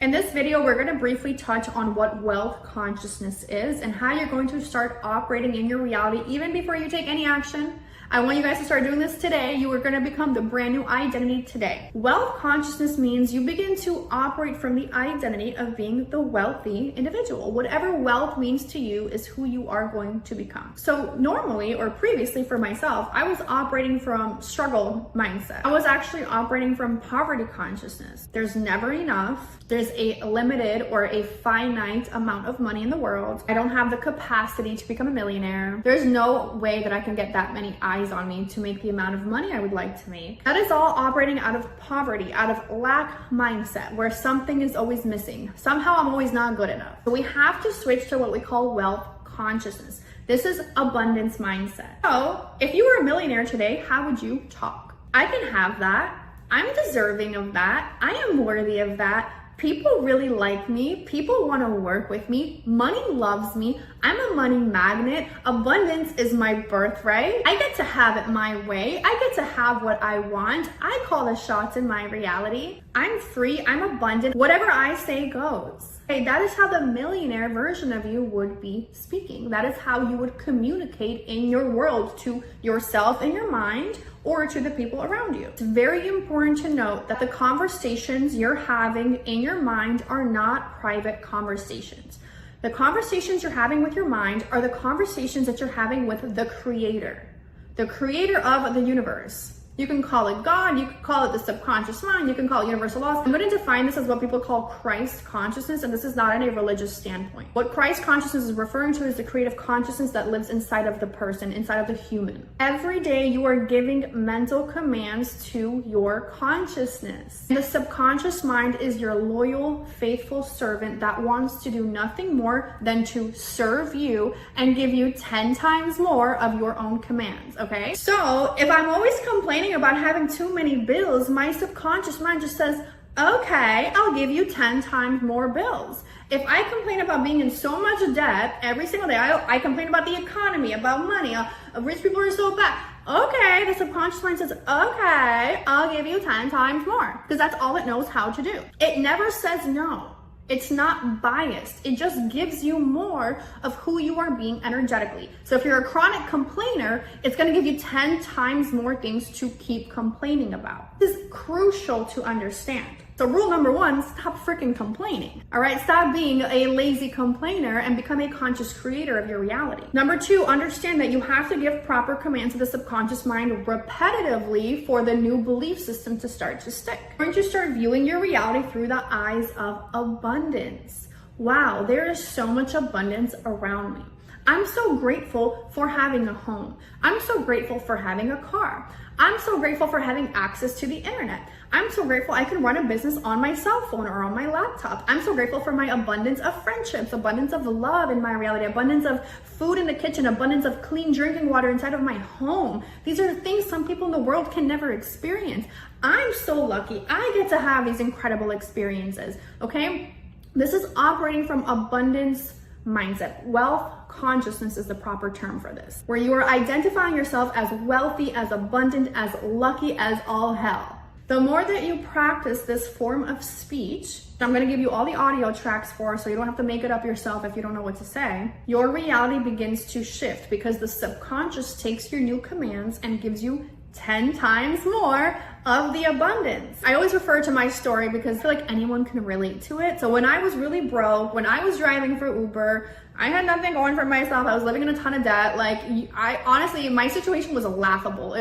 In this video, we're going to briefly touch on what wealth consciousness is and how you're going to start operating in your reality even before you take any action. I want you guys to start doing this today. You are going to become the brand new identity today. Wealth consciousness means you begin to operate from the identity of being the wealthy individual. Whatever wealth means to you is who you are going to become. So normally, or previously for myself, I was operating from struggle mindset. I was actually operating from poverty consciousness. There's never enough. There's a limited or a finite amount of money in the world. I don't have the capacity to become a millionaire. There's no way that I can get that many eyes on me to make the amount of money I would like to make. That is all operating out of poverty, out of lack mindset, where something is always missing. Somehow I'm always not good enough. So we have to switch to what we call wealth consciousness. This is abundance mindset. So if you were a millionaire today, how would you talk? I can have that. I'm deserving of that. I am worthy of that. People really like me. People want to work with me. Money loves me. I'm a money magnet. Abundance is my birthright. I get to have it my way. I get to have what I want. I call the shots in my reality. I'm free. I'm abundant. Whatever I say goes. Okay, that is how the millionaire version of you would be speaking. That is how you would communicate in your world to yourself in your mind or to the people around you. It's very important to note that the conversations you're having in your mind are not private conversations. The conversations you're having with your mind are the conversations that you're having with the creator of the universe. You can call it God, you can call it the subconscious mind, you can call it universal laws. I'm going to define this as what people call Christ consciousness, and this is not in a religious standpoint. What Christ consciousness is referring to is the creative consciousness that lives inside of the person, inside of the human. Every day you are giving mental commands to your consciousness. The subconscious mind is your loyal, faithful servant that wants to do nothing more than to serve you and give you 10 times more of your own commands, okay? So if I'm always complaining about having too many bills, my subconscious mind just says, okay, I'll give you 10 times more bills. If I complain about being in so much debt every single day, I complain about the economy, about money, rich people are so bad. Okay, the subconscious mind says, okay, I'll give you 10 times more, because that's all it knows how to do. It never says no. It's not biased. It just gives you more of who you are being energetically. So if you're a chronic complainer, it's going to give you 10 times more things to keep complaining about. This is crucial to understand. So rule number one, stop freaking complaining. All right, stop being a lazy complainer and become a conscious creator of your reality. Number two, understand that you have to give proper commands to the subconscious mind repetitively for the new belief system to start to stick. You're going to start viewing your reality through the eyes of abundance. Wow, there is so much abundance around me. I'm so grateful for having a home. I'm so grateful for having a car. I'm so grateful for having access to the internet. I'm so grateful I can run a business on my cell phone or on my laptop. I'm so grateful for my abundance of friendships, abundance of love in my reality, abundance of food in the kitchen, abundance of clean drinking water inside of my home. These are the things some people in the world can never experience. I'm so lucky. I get to have these incredible experiences, okay? This is operating from abundance mindset. Wealth consciousness is the proper term for this, where you are identifying yourself as wealthy, as abundant, as lucky as all hell. The more that you practice this form of speech, I'm going to give you all the audio tracks for, so you don't have to make it up yourself if you don't know what to say, your reality begins to shift because the subconscious takes your new commands and gives you 10 times more of the abundance. I always refer to my story because I feel like anyone can relate to it. So when I was really broke, when I was driving for Uber, I had nothing going for myself. I was living in a ton of debt. Like, I honestly, my situation was laughable.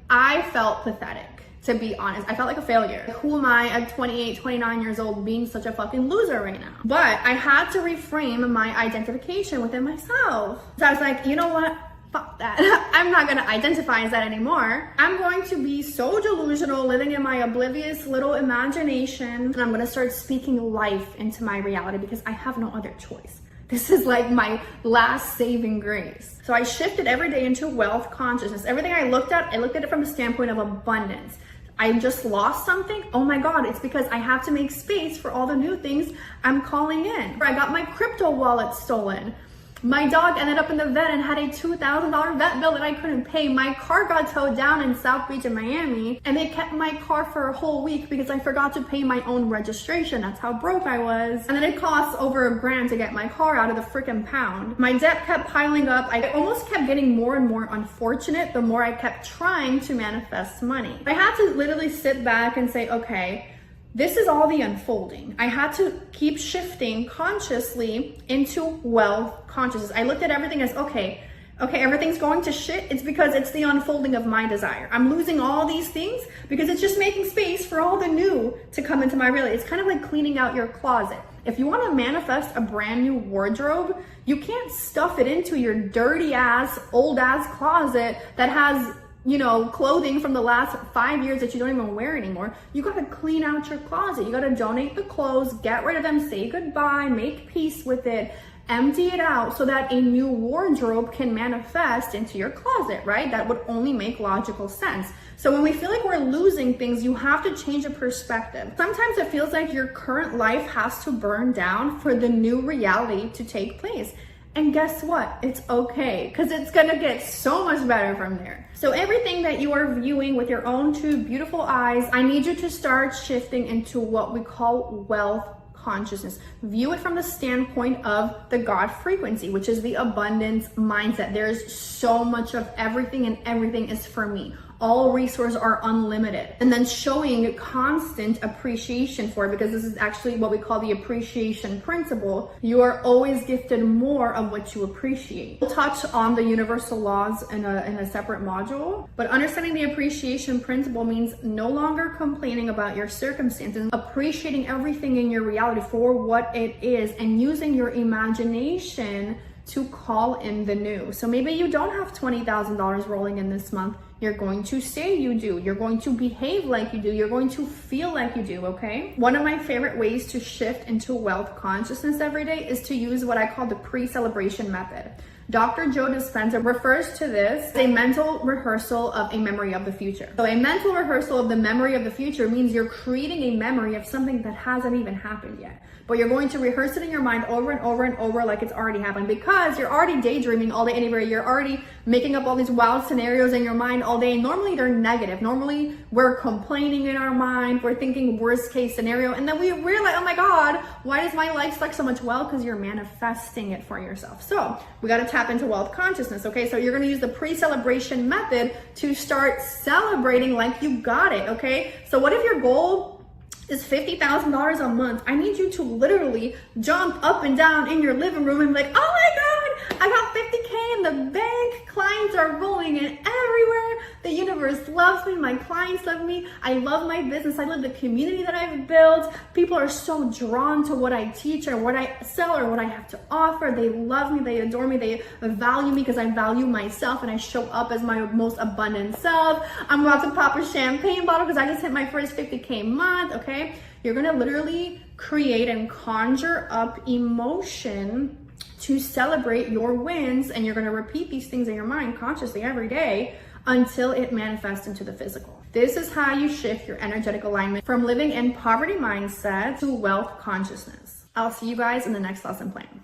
I felt pathetic, to be honest. I felt like a failure. Who am I at 28, 29 years old being such a fucking loser right now? But I had to reframe my identification within myself. So I was like, you know what? Fuck that. I'm not going to identify as that anymore. I'm going to be so delusional, living in my oblivious little imagination, and I'm going to start speaking life into my reality because I have no other choice. This is like my last saving grace. So I shifted every day into wealth consciousness. Everything I looked at it from the standpoint of abundance. I just lost something. Oh my God, it's because I have to make space for all the new things I'm calling in. I got my crypto wallet stolen. My dog ended up in the vet and had a $2,000 vet bill that I couldn't pay. My car got towed down in South Beach in Miami, and they kept my car for a whole week because I forgot to pay my own registration. That's how broke I was. And then it cost over $1,000 to get my car out of the freaking pound. My debt kept piling up. I almost kept getting more and more unfortunate the more I kept trying to manifest money. I had to literally sit back and say, okay, this is all the unfolding. I had to keep shifting consciously into wealth consciousness. I looked at everything as, okay, everything's going to shit. It's because it's the unfolding of my desire. I'm losing all these things because it's just making space for all the new to come into my reality. It's kind of like cleaning out your closet. If you want to manifest a brand new wardrobe, you can't stuff it into your dirty ass, old ass closet that has, you know, clothing from the last 5 years that you don't even wear anymore. You gotta clean out your closet. You gotta donate the clothes, get rid of them, say goodbye, make peace with it, empty it out so that a new wardrobe can manifest into your closet, right? That would only make logical sense. So when we feel like we're losing things, you have to change a perspective. Sometimes it feels like your current life has to burn down for the new reality to take place. And guess what? It's okay, because it's gonna get so much better from there. So everything that you are viewing with your own two beautiful eyes, I need you to start shifting into what we call wealth consciousness. View it from the standpoint of the God frequency, which is the abundance mindset. There's so much of everything, and everything is for me. All resources are unlimited. And then showing constant appreciation for it, because this is actually what we call the appreciation principle. You are always gifted more of what you appreciate. We'll touch on the universal laws in a separate module, but understanding the appreciation principle means no longer complaining about your circumstances, appreciating everything in your reality for what it is, and using your imagination to call in the new. So maybe you don't have $20,000 rolling in this month. You're going to say you do. You're going to behave like you do. You're going to feel like you do, okay? One of my favorite ways to shift into wealth consciousness every day is to use what I call the pre-celebration method. Dr. Joe Dispenza refers to this as a mental rehearsal of a memory of the future. So a mental rehearsal of the memory of the future means you're creating a memory of something that hasn't even happened yet. But you're going to rehearse it in your mind over and over and over like it's already happened, because you're already daydreaming all day anywhere. You're already making up all these wild scenarios in your mind all day. Normally they're negative. Normally we're complaining in our mind. We're thinking worst case scenario. And then we realize, oh my God, why does my life suck so much? Well, because you're manifesting it for yourself. So we got to tap into wealth consciousness. Okay. So you're going to use the pre-celebration method to start celebrating like you got it. Okay. So what if your goal is $50,000 a month? I need you to literally jump up and down in your living room and be like, oh my God, I got 50K in the bank. Clients are rolling in everywhere. The universe loves me. My clients love me. I love my business. I love the community that I've built. People are so drawn to what I teach or what I sell or what I have to offer. They love me. They adore me. They value me because I value myself and I show up as my most abundant self. I'm about to pop a champagne bottle because I just hit my first 50K month. Okay. You're going to literally create and conjure up emotion to celebrate your wins, and you're going to repeat these things in your mind consciously every day until it manifests into the physical. This is how you shift your energetic alignment from living in poverty mindset to wealth consciousness. I'll see you guys in the next lesson plan.